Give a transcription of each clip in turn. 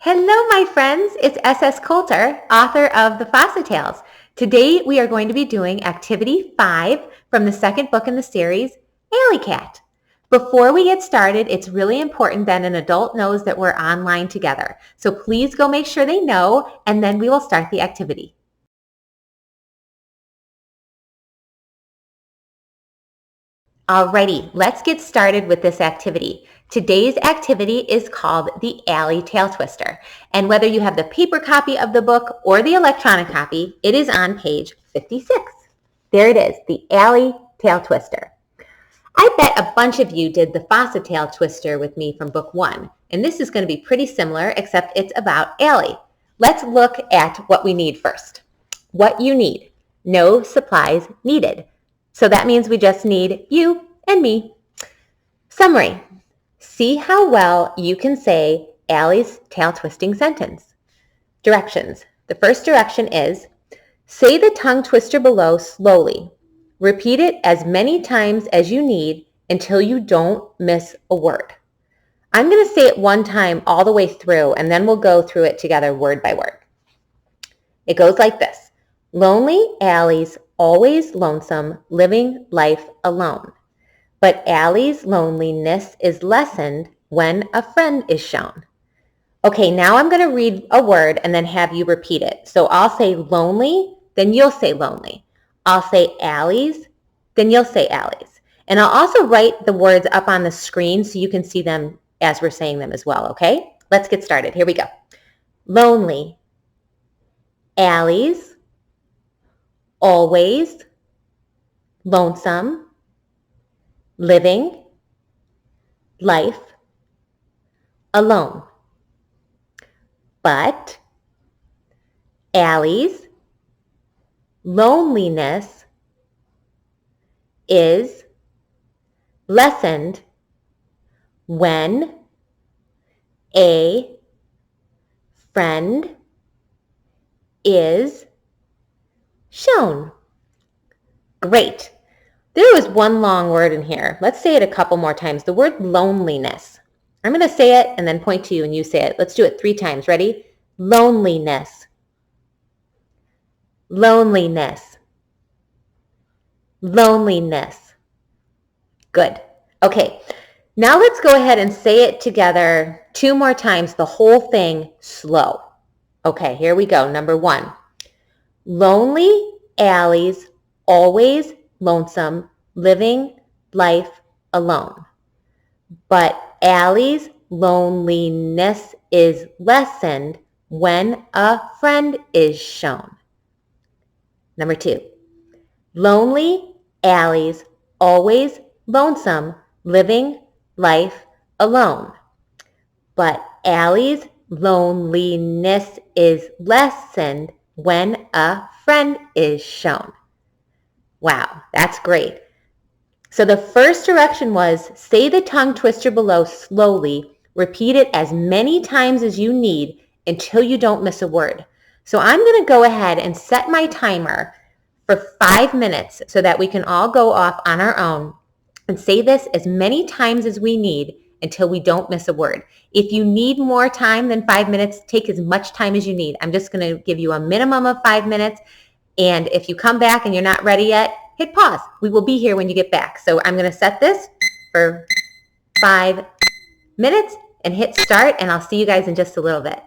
Hello, my friends. It's SS Coulter, author of the Fassa Tails. Today, we are going to be doing Activity 5 from the second book in the series, Alley Cat. Before we get started, it's really important that an adult knows that we're online together. So please go make sure they know, and then we will start the activity. Alrighty, let's get started with this activity. Today's activity is called the Alley Tail Twister. And whether you have the paper copy of the book or the electronic copy, it is on page 56. There it is, the Alley Tail Twister. I bet a bunch of you did the Fassa Tail Twister with me from book 1. And this is going to be pretty similar, except it's about Alley. Let's look at what we need first. What you need. No supplies needed. So that means we just need you and me. Summary. See how well you can say Allie's tail twisting sentence. Directions. The first direction is, say the tongue twister below slowly. Repeat it as many times as you need until you don't miss a word. I'm going to say it one time all the way through, and then we'll go through it together word by word. It goes like this. Lonely Allie's always lonesome, living life alone. But Allie's loneliness is lessened when a friend is shown. Okay, now I'm going to read a word and then have you repeat it. So I'll say lonely, then you'll say lonely. I'll say Allie's, then you'll say Allie's. And I'll also write the words up on the screen so you can see them as we're saying them as well, okay? Let's get started. Here we go. Lonely, Allie's, always, lonesome, living, life, alone. But Allie's loneliness is lessened when a friend is shown. Great. There was one long word in here. Let's say it a couple more times. The word loneliness. I'm going to say it and then point to you and you say it. Let's do it 3 times. Ready? Loneliness. Loneliness. Loneliness. Good. Okay. Now let's go ahead and say it together 2 more times, the whole thing slow. Okay, here we go. Number 1. Lonely Allie's always lonesome, living life alone. But Allie's loneliness is lessened when a friend is shown. Number 2. Lonely Allie's always lonesome, living life alone. But Allie's loneliness is lessened when a friend is shown. Wow, that's great. So the first direction was, say the tongue twister below slowly. Repeat it as many times as you need until you don't miss a word. So I'm going to go ahead and set my timer for 5 minutes so that we can all go off on our own and say this as many times as we need until we don't miss a word. If you need more time than 5 minutes, take as much time as you need. I'm just going to give you a minimum of 5 minutes. And if you come back and you're not ready yet, hit pause. We will be here when you get back. So I'm going to set this for 5 minutes and hit start, and I'll see you guys in just a little bit.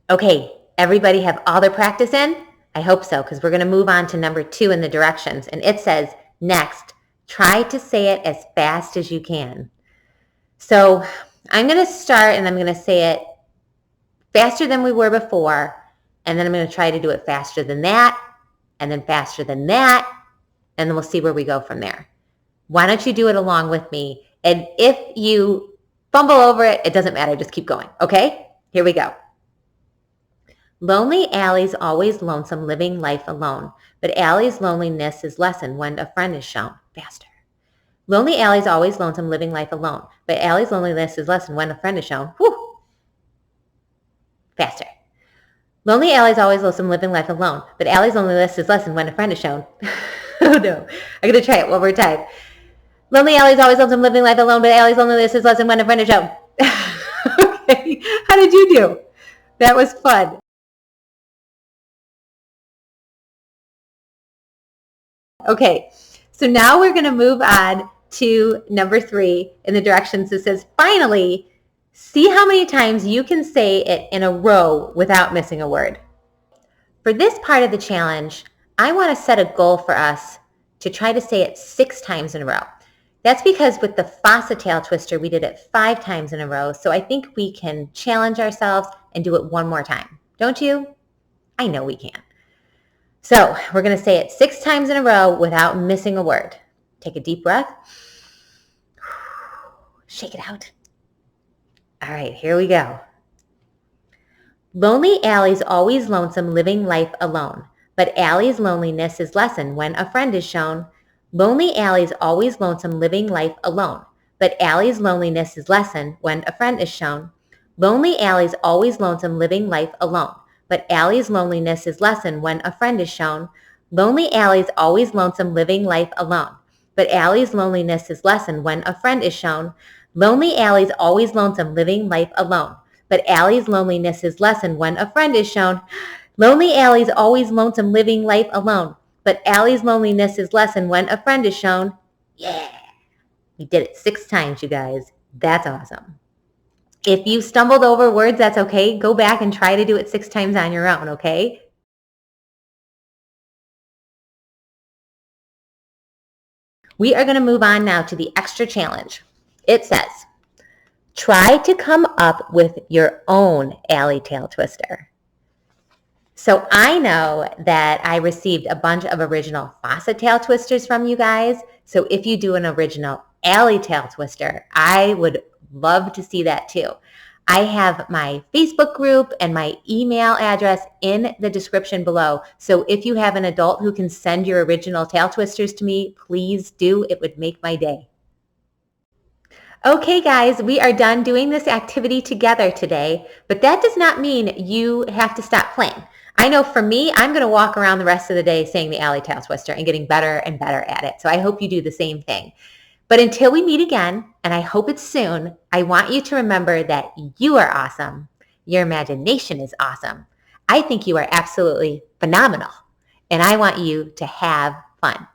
Okay, everybody have all their practice in? I hope so, because we're going to move on to number 2 in the directions. And it says, next, try to say it as fast as you can. So I'm going to start and I'm going to say it faster than we were before. And then I'm going to try to do it faster than that, and then faster than that. And then we'll see where we go from there. Why don't you do it along with me? And if you fumble over it, it doesn't matter. Just keep going. Okay? Here we go. Lonely Allie's always lonesome, living life alone. But Allie's loneliness is lessened when a friend is shown. Faster. Lonely Allie's always lonesome, living life alone. But Allie's loneliness is lessened when a friend is shown. Whew. Faster. Lonely Allie's always lonesome, living life alone. But Allie's loneliness is lessened when a friend is shown. Oh no. I'm going to try it one more time. Lonely Allie's always lonesome, living life alone. But Allie's loneliness is lessened when a friend is shown. Okay. How did you do? That was fun. Okay, so now we're going to move on to number 3 in the directions. It says, finally, see how many times you can say it in a row without missing a word. For this part of the challenge, I want to set a goal for us to try to say it 6 times in a row. That's because with the Fassa Tail twister, we did it 5 times in a row, so I think we can challenge ourselves and do it one more time. Don't you? I know we can. So we're going to say it 6 times in a row without missing a word. Take a deep breath. Shake it out. All right, here we go. Lonely Allie's always lonesome, living life alone. But Allie's loneliness is lessened when a friend is shown. Lonely Allie's always lonesome, living life alone. But Allie's loneliness is lessened when a friend is shown. Lonely Allie's always lonesome, living life alone. But Allie's loneliness is lessened when a friend is shown. Lonely Allie's always lonesome, living life alone. But Allie's loneliness is lessened when a friend is shown. Lonely Allie's always lonesome, living life alone. But Allie's loneliness is lessened when a friend is shown. Lonely Allie's always lonesome, living life alone. But Allie's loneliness is lessened when a friend is shown. Yeah! We did it 6 times, you guys. That's awesome. If you stumbled over words, that's okay. Go back and try to do it 6 times on your own, okay? We are going to move on now to the extra challenge. It says, try to come up with your own Allie tail twister. So I know that I received a bunch of original Fassa tail twisters from you guys. So if you do an original Allie tail twister, I would love to see that too. I have my Facebook group and my email address in the description below. So if you have an adult who can send your original tail twisters to me, please do. It would make my day. Okay guys, we are done doing this activity together today, but that does not mean you have to stop playing. I know for me, I'm going to walk around the rest of the day saying the Allie tail twister and getting better and better at it. So I hope you do the same thing. But until we meet again, and I hope it's soon, I want you to remember that you are awesome. Your imagination is awesome. I think you are absolutely phenomenal. And I want you to have fun.